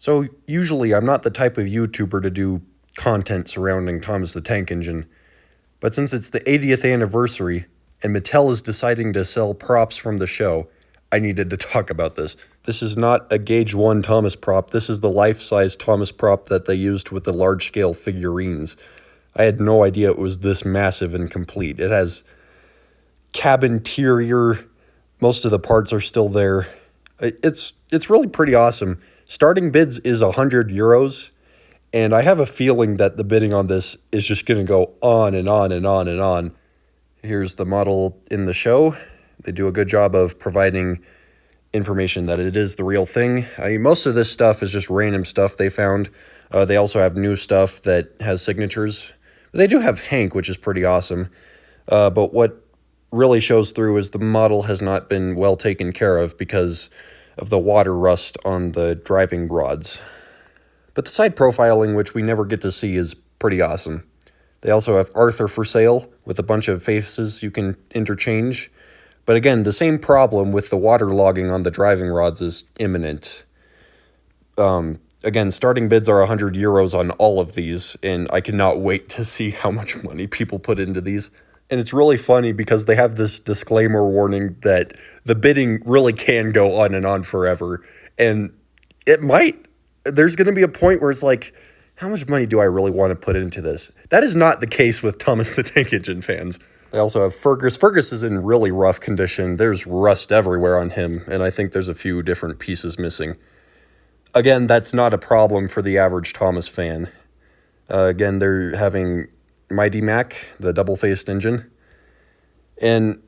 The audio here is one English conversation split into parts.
So usually I'm not the type of YouTuber to do content surrounding Thomas the Tank Engine, but since it's the 80th anniversary and Mattel is deciding to sell props from the show, I needed to talk about this. This is not a Gauge 1 Thomas prop, this is the life-size Thomas prop that they used with the large-scale figurines. I had no idea it was this massive and complete. It has cab interior, most of the parts are still there. It's really pretty awesome. Starting bids is 100 euros, and I have a feeling that the bidding on this is just going to go on and on and on and on. Here's the model in the show. They do a good job of providing information that it is the real thing. Most of this stuff is just random stuff they found. They also have new stuff that has signatures. They do have Hank, which is pretty awesome. But what really shows through is the model has not been well taken care of because of the water rust on the driving rods. But the side profiling, which we never get to see, is pretty awesome. They also have Arthur for sale with a bunch of faces you can interchange. But again, the same problem with the water logging on the driving rods is imminent. Again, starting bids are 100 euros on all of these, and I cannot wait to see how much money people put into these. And it's really funny because they have this disclaimer warning that the bidding really can go on and on forever. And it might. There's going to be a point where it's like, how much money do I really want to put into this? That is not the case with Thomas the Tank Engine fans. They also have Fergus. Fergus is in really rough condition. There's rust everywhere on him, and I think there's a few different pieces missing. Again, that's not a problem for the average Thomas fan. Again, they're having Mighty Mac, the double-faced engine. And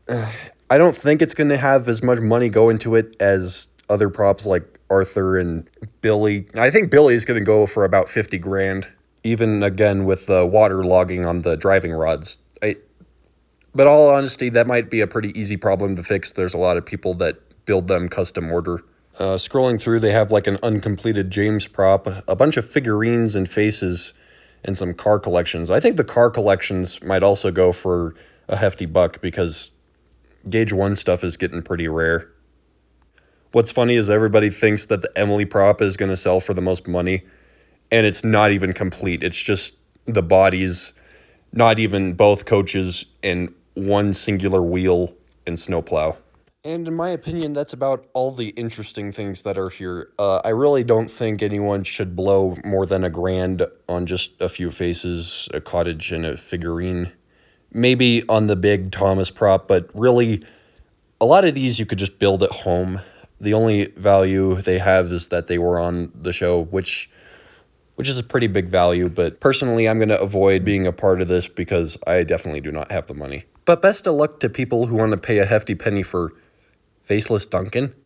I don't think it's going to have as much money go into it as other props like Arthur and Billy. I think Billy is going to go for about 50 grand, even again with the water logging on the driving rods. But all honesty, that might be a pretty easy problem to fix. There's a lot of people that build them custom order. Scrolling through, they have like an uncompleted James prop, a bunch of figurines and faces, and some car collections. I think the car collections might also go for a hefty buck because Gauge 1 stuff is getting pretty rare. What's funny is everybody thinks that the Emily prop is going to sell for the most money, and it's not even complete. It's just the bodies, not even both coaches, and one singular wheel and snowplow. And in my opinion, that's about all the interesting things that are here. I really don't think anyone should blow more than $1,000 on just a few faces, a cottage, and a figurine. Maybe on the big Thomas prop, but really, a lot of these you could just build at home. The only value they have is that they were on the show, which is a pretty big value, but personally, I'm going to avoid being a part of this because I definitely do not have the money. But best of luck to people who want to pay a hefty penny for Faceless Duncan.